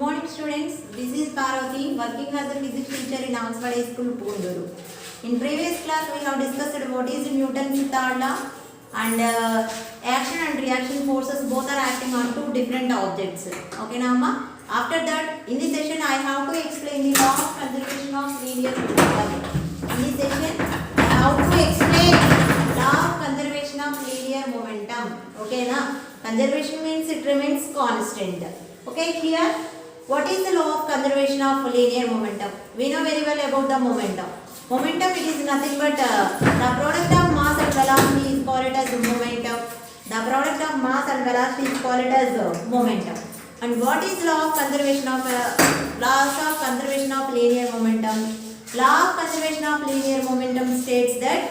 morning students, this is Parvati working as a physics teacher in Oxford High School, Punduru. In previous class we have discussed what is Newton's third law and action and reaction forces both are acting on two different objects. Okay now ma? After that in this session I have to explain the law of conservation of linear momentum. In this session I have to explain law of conservation of linear momentum. Okay na? Conservation means it remains constant. Okay, here what is the law of conservation of linear momentum? We know very well about the momentum. Momentum, it is nothing but the product of mass and velocity is called as momentum. The product of mass and velocity is called as momentum. And what is law of conservation of linear momentum? Law of conservation of linear momentum states that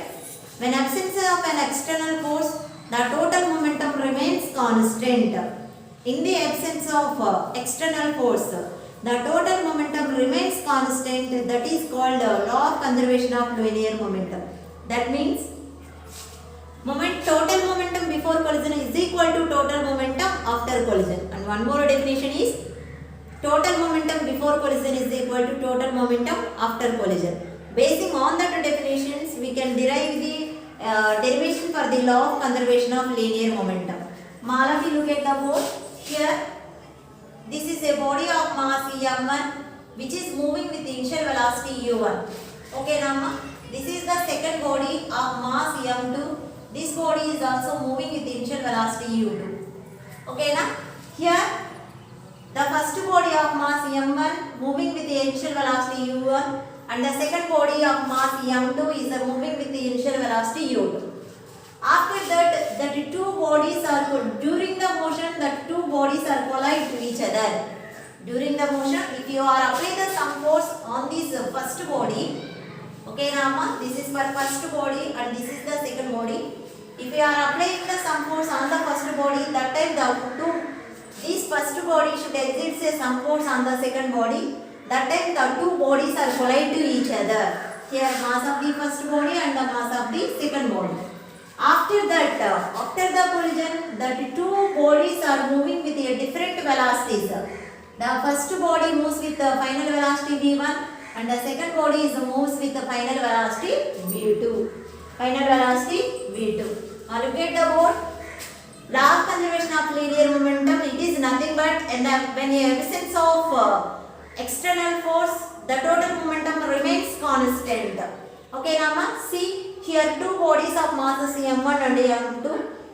when absence of an external force, the total momentum remains constant. In the absence of external force, the total momentum remains constant. That is called law of conservation of linear momentum. That means total momentum before collision is equal to total momentum after collision. And one more definition is total momentum before collision is equal to total momentum after collision. Basing on that definitions, we can derive the derivation for the law of conservation of linear momentum. Mala, we look at the board. Here, this is a body of mass m1 which is moving with initial velocity u1. Okay, Nama. This is the second body of mass m2. This body is also moving with initial velocity u2. Okay, na? Here, the first body of mass m1 moving with the initial velocity u1 and the second body of mass m2 is moving with the initial velocity u2. After that, the two bodies are during the motion, the two bodies are collide to each other. During the motion, if you are applying the some force on this first body, okay, Rama, this is for first body and this is the second body. If you are applying the some force on the first body, that time this first body should exert some force on the second body. That time the two bodies are collide to each other. Here, mass of the first body and the mass of the second body. After that, after the collision, the two bodies are moving with a different velocities. The first body moves with the final velocity v1 and the second body moves with the final velocity v2. Final velocity v2. Now look at the board. Law of conservation of linear momentum, it is nothing but when in absence of external force, the total momentum remains constant. Okay, Rama, see. Here two bodies of masses m1 and m2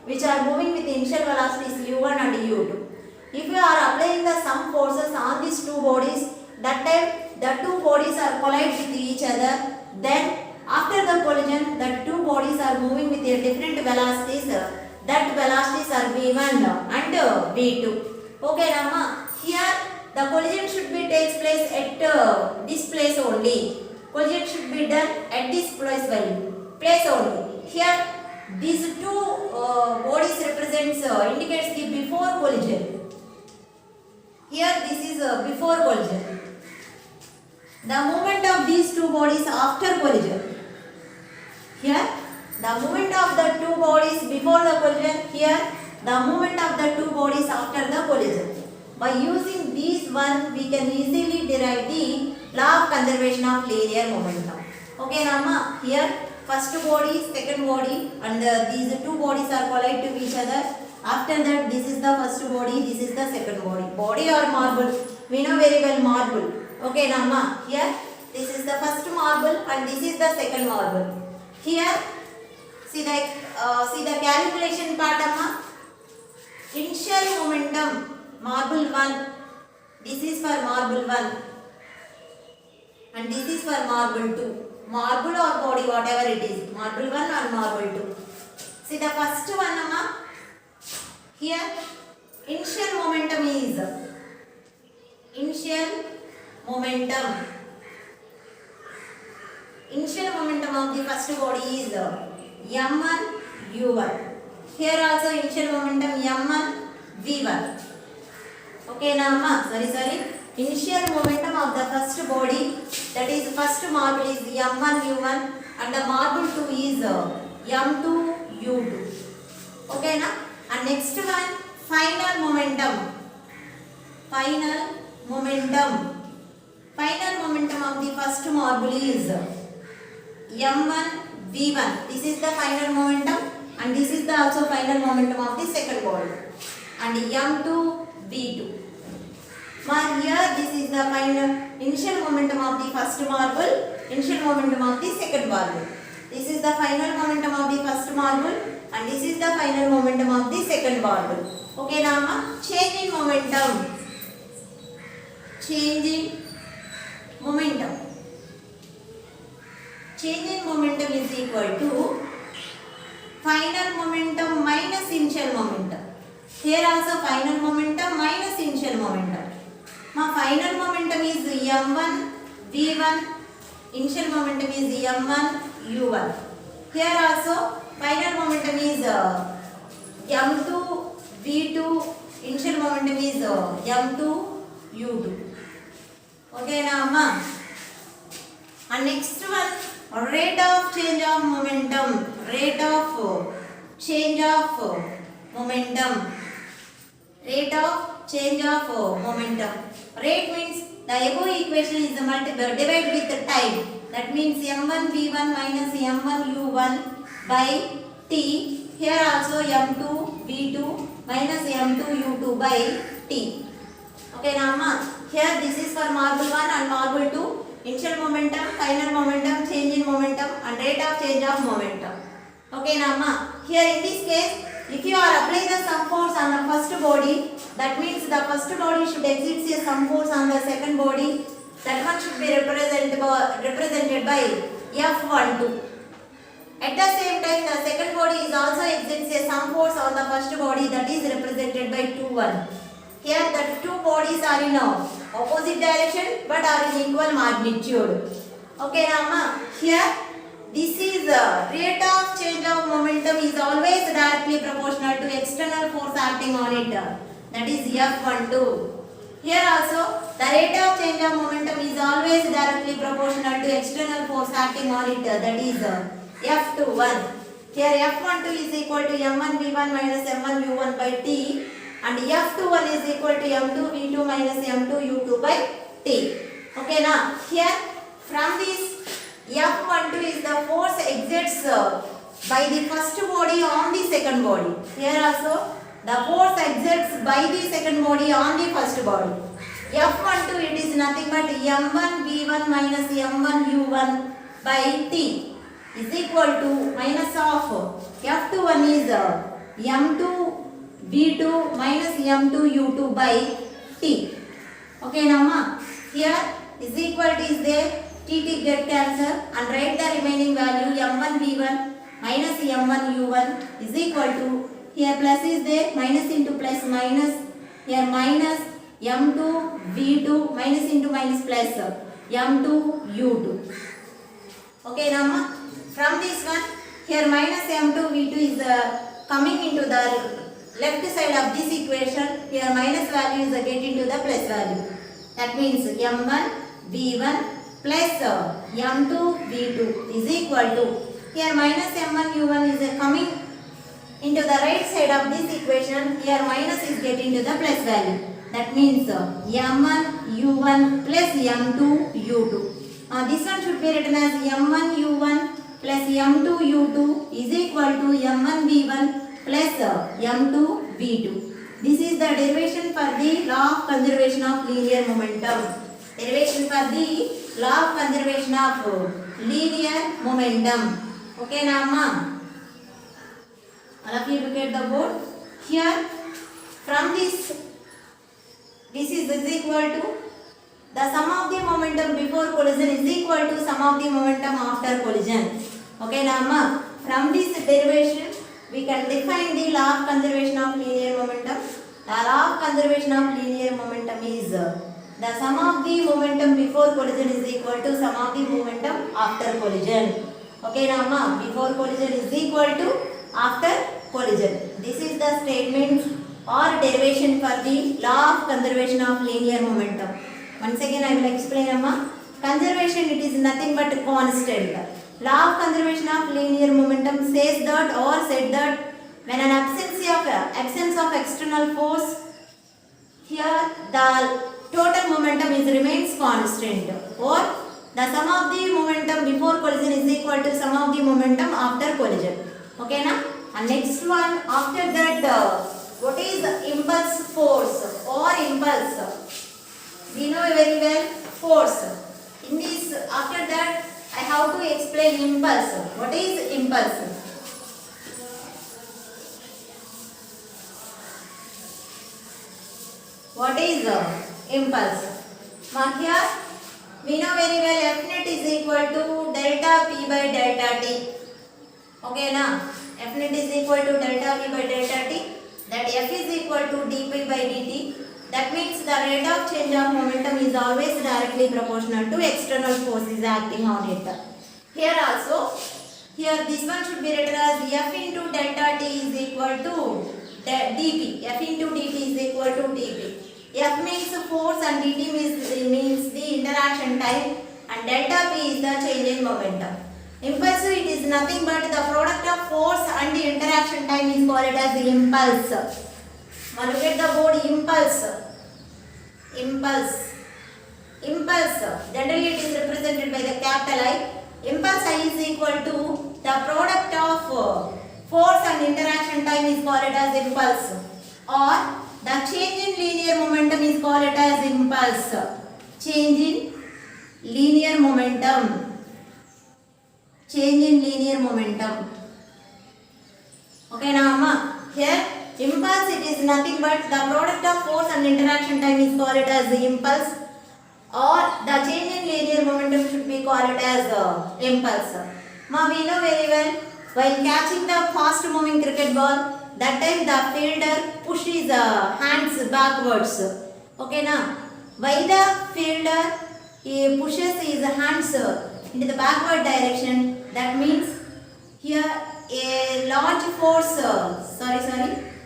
which are moving with initial velocities u1 and u2. If you are applying the some forces on these two bodies, that time the two bodies are collide with each other. Then after the collision, the two bodies are moving with their different velocities. That velocities are v1 and v2. Okay, Rama. Here the collision should be takes place at this place only. Collision should be done at this place only. Here these two bodies represents indicates the before collision. Here this is before collision. The movement of these two bodies after collision. Here the movement of the two bodies before the collision. Here the movement of the two bodies after the collision. By using these one, we can easily derive the law of conservation of linear momentum. Okay, Rama. Here first body, second body and these two bodies are collide to each other. After that, this is the first body, this is the second body. Body or marble, we know very well marble. Okay, Nama. Here, this is the first marble and this is the second marble. Here, see the calculation part, Amma. Initial momentum, marble 1. This is for marble 1 and this is for marble 2. Marble or body, whatever it is, marble 1 or marble 2. See the first one, Amma. Here, initial momentum is Initial momentum of the first body is m1 u1. Here also initial momentum m1 v1. Okay, now, Amma. Sorry. Initial momentum of the first body, that is first marble is m1 u1 and the marble 2 is m2 u2. Okay, na? And next one, final momentum momentum. Final momentum of the first marble is m1 v1. This is the final momentum and this is the also final momentum of the second ball. And m2 v2. But here this is the final initial momentum of the first marble, initial momentum of the second marble. This is the final momentum of the first marble and this is the final momentum of the second marble. Okay, now change in momentum. Change in momentum. Change in momentum is equal to final momentum minus initial momentum. Here also final momentum minus initial momentum. My final momentum is m1 v1. Initial momentum is m1 u1. Here also final momentum is m2 v2. Initial momentum is m2 u2. Okay, now and next one, rate of change of momentum. Rate of change of momentum. Rate of change of momentum. Rate means the above equation is divided with the time. That means m1 v1 minus m1 u1 by t. Here also m2 v2 minus m2 u2 by t. Okay, now here this is for marble 1 and marble 2. Initial momentum, final momentum, change in momentum and rate of change of momentum. Okay, now here in this case, if you are applying the sum force on the first body, that means the first body should exert a sum force on the second body. That one should be represented by F12. At the same time, the second body is also exerts a sum force on the first body, that is represented by 2-1. Here the two bodies are in opposite direction but are in equal magnitude. Okay, now here this is rate of change of momentum is always directly proportional to external force acting on it. That is F12. Here also the rate of change of momentum is always directly proportional to external force acting on it. That is F21. Here F12 is equal to m1 v1 minus m1 u1 by t. And F21 is equal to m2 v2 minus m2 u2 by t. Okay, now here from this F12 is the force exerts by the first body on the second body. Here also the force exerts by the second body on the first body. F12 it is nothing but m1 v1 minus m1 u1 by t is equal to minus of F21 is m2 v2 minus m2 u2 by t. Okay, now here is equal to is there, t get cancel and write the remaining value m1 v1 minus m1 u1 is equal to, here plus is there, minus into plus minus, here minus m2 v2 minus into minus plus m2 u2. Okay, now from this one, here minus m2 v2 is coming into the left side of this equation. Here minus value is get into the plus value. That means m1 v1 plus m2 v2 is equal to, here minus m1 u1 is coming into the right side of this equation. Here minus is get into the plus value. That means m1 u1 plus m2 u2. This one should be written as m1 u1 plus m2 u2 is equal to m1 v1 plus m2 v2. This is the derivation for the law of conservation of linear momentum. Derivation for the law of conservation of linear momentum. Okay, now all of you look at the board. Here from this is equal to the sum of the momentum before collision is equal to sum of the momentum after collision. Okay, now from this derivation we can define the law of conservation of linear momentum. The law of conservation of linear momentum is the sum of the momentum before collision is equal to sum of the momentum after collision. Okay, now before collision is equal to after collision. This is the statement or derivation for the law of conservation of linear momentum. Once again I will explain, conservation it is nothing but constant. Law of conservation of linear momentum says that or said that when an absence of external force, here the total momentum is remains constant, or the sum of the momentum before collision is equal to sum of the momentum after collision. Okay na? And next one, after that, what is impulse force or impulse? We know very well force. In this, after that, I have to explain impulse. What is impulse? What is impulse? Mark here. We know very well F net is equal to delta P by delta T. Okay na? F net is equal to delta P by delta T. That F is equal to dP by dt. That means the rate of change of momentum is always directly proportional to external forces acting on it. Here also, here this one should be written as F into delta T is equal to dP. F into dt is equal to dP. F means force and dt means the interaction time, and delta P is the change in momentum. Impulse, it is nothing but the product of force and the interaction time is called as the impulse. Now look at the board, impulse. Impulse. Impulse. Generally it is represented by the capital I. Impulse I is equal to the product of force and interaction time is called as impulse. Or the change in linear momentum is called as impulse. Change in linear momentum. Change in linear momentum. Okay now Amma, here impulse, it is nothing but the product of force and interaction time is called as the impulse, or the change in linear momentum should be called as impulse. Now we know very well, while catching the fast moving cricket ball, that time the fielder pushes hands backwards. Okay now, while the fielder he pushes his hands into the backward direction, that means here a large force,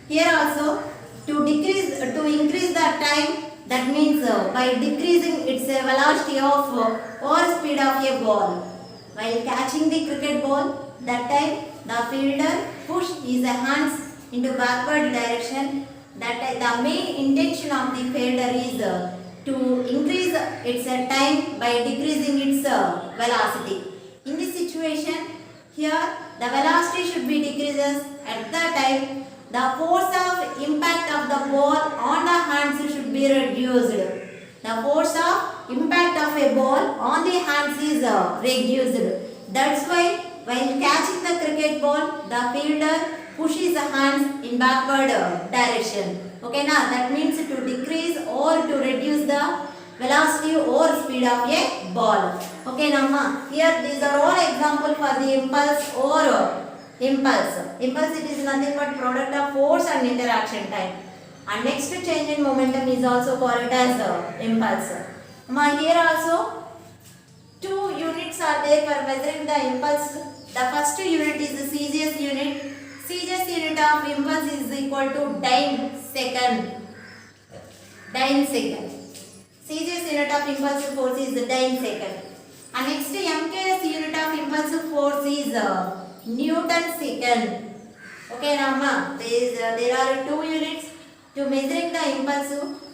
here also to increase the time, that means by decreasing its velocity of or speed of a ball. While catching the cricket ball, that time the fielder push his hands into backward direction. That the main intention of the fielder is to increase its time by decreasing its velocity. In this situation, here the velocity should be decreases. At the time, the force of impact of the ball on the hands should be reduced. The force of impact of a ball on the hands is reduced. That's why while catching the cricket ball, the fielder pushes the hands in backward direction. Okay now, that means to decrease or to reduce the velocity or speed of a ball. Okay now, here these are all example for the impulse or impulse. Impulse, it is nothing but product of force and interaction time. And next change in momentum is also called as impulse. Now here also two units are there for measuring the impulse. The first unit is the CGS unit. CGS unit of impulse is equal to dyne second. Dyne second. CGS unit of impulse force is dyne second. And next MKS unit of impulse force is Newton second. Okay Rama, there are two units to measuring the impulse.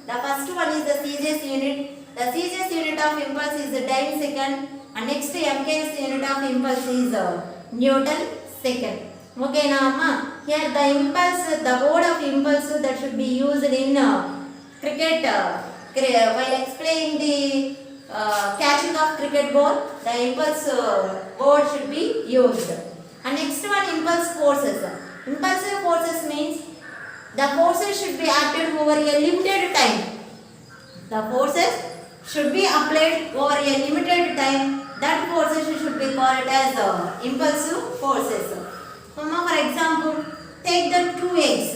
The first one is the CGS unit. The CGS unit of impulse is dyne second. And next MKS unit of impulse is Newton second. Okay now, here the impulse, the word of impulse that should be used in cricket, while explaining the catching of cricket ball, the impulse word should be used. And next one, impulse forces. Impulsive forces means the forces should be acted over a limited time. The forces should be applied over a limited time. That forces should be called as impulsive forces. For example, take the two eggs.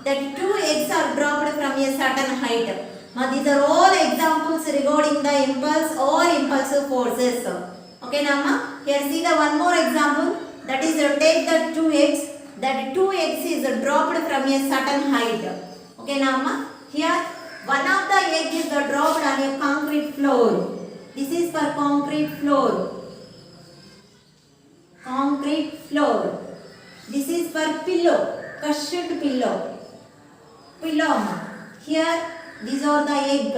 That two eggs are dropped from a certain height. Now these are all examples regarding the impulse or impulsive forces. Okay now, here see the one more example. That is, take the two eggs. That two eggs is dropped from a certain height. Okay now, here one of the egg is dropped on a concrete floor. This is for concrete floor. Concrete floor. This is for pillow, crushed pillow. Pillow. Here, these are the egg.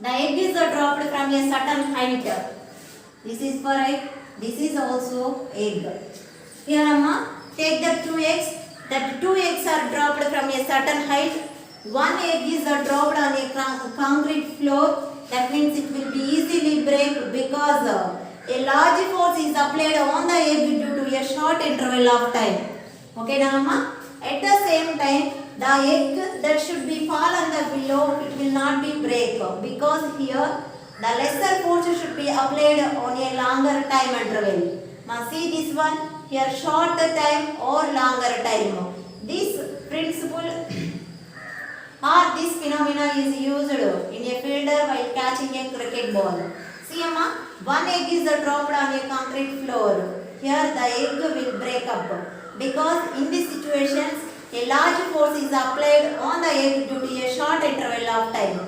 The egg is dropped from a certain height. This is for egg. This is also egg. Here Amma, take the 2 eggs. That 2 eggs are dropped from a certain height. One egg is dropped on a concrete floor. That means it will be easily break because a large force is applied on the egg due to a short interval of time. Okay, now Amma? At the same time, the egg that should be fall on the below, it will not be break because here the lesser force should be applied on a longer time interval. Now see this one, here short time or longer time. This principle or this phenomena is used in a fielder while catching a cricket ball. See Amma, one egg is dropped on a concrete floor. Here the egg will break up because in this situations a large force is applied on the egg due to a short interval of time.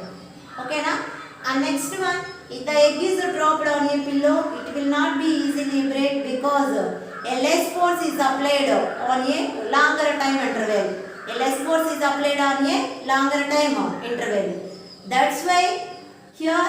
Okay na? And next one, if the egg is dropped on a pillow, it will not be easily break because a less force is applied on a longer time interval. A less force is applied on a longer time interval. That's why here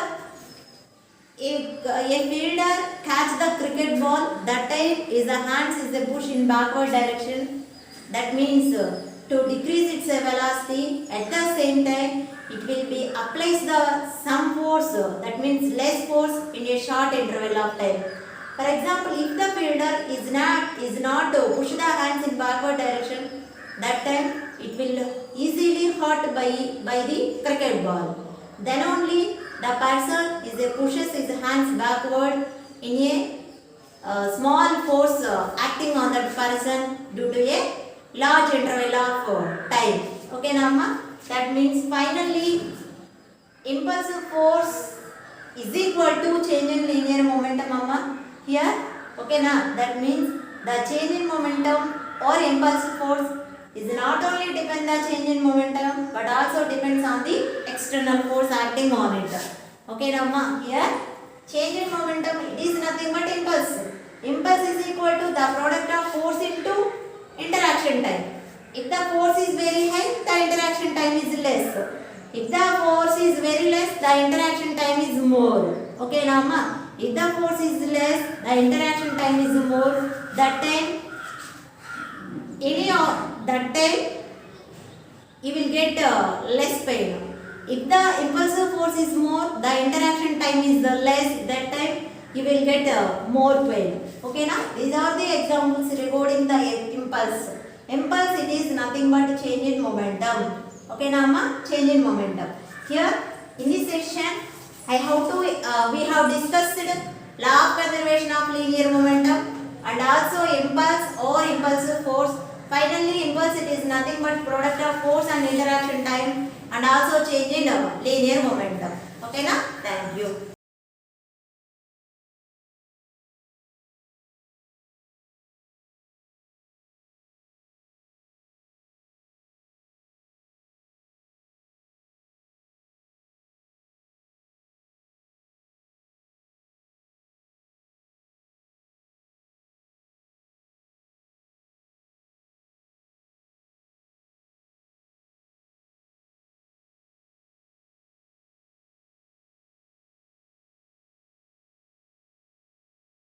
if a fielder catch the cricket ball, that time is the hands is a push in backward direction. That means to decrease its velocity, at the same time it will be applies the some force, that means less force in a short interval of time. For example, if the fielder is not to push the hands in backward direction, that time it will easily hurt by the cricket ball. Then only the person pushes his hands backward in a small force acting on that person due to a large interval of time. Okay, Nama? That means finally impulsive force is equal to change in linear momentum, Amma. Here, okay, na? That means the change in momentum or impulsive force is not only depend the change in momentum but also depends on the external force acting on it. Okay, Amma? Here, change in momentum, it is nothing but impulse. Impulse is equal to the product of force into interaction time. If the force is very high, the interaction time is less. If the force is very less, the interaction time is more. Okay, now ma, if the force is less, the interaction time is more. That time you will get less pain. If the impulsive force is more, the interaction time is less. That time you will get more pain. Okay, now these are the examples regarding the impulse. Impulse, it is nothing but change in momentum. Okay, now ma, change in momentum. Here in this section, we have discussed law of conservation of linear momentum and also impulse or impulsive force. Finally, impulse, it is nothing but product of force and interaction time and also change in linear momentum. Okay, now thank you.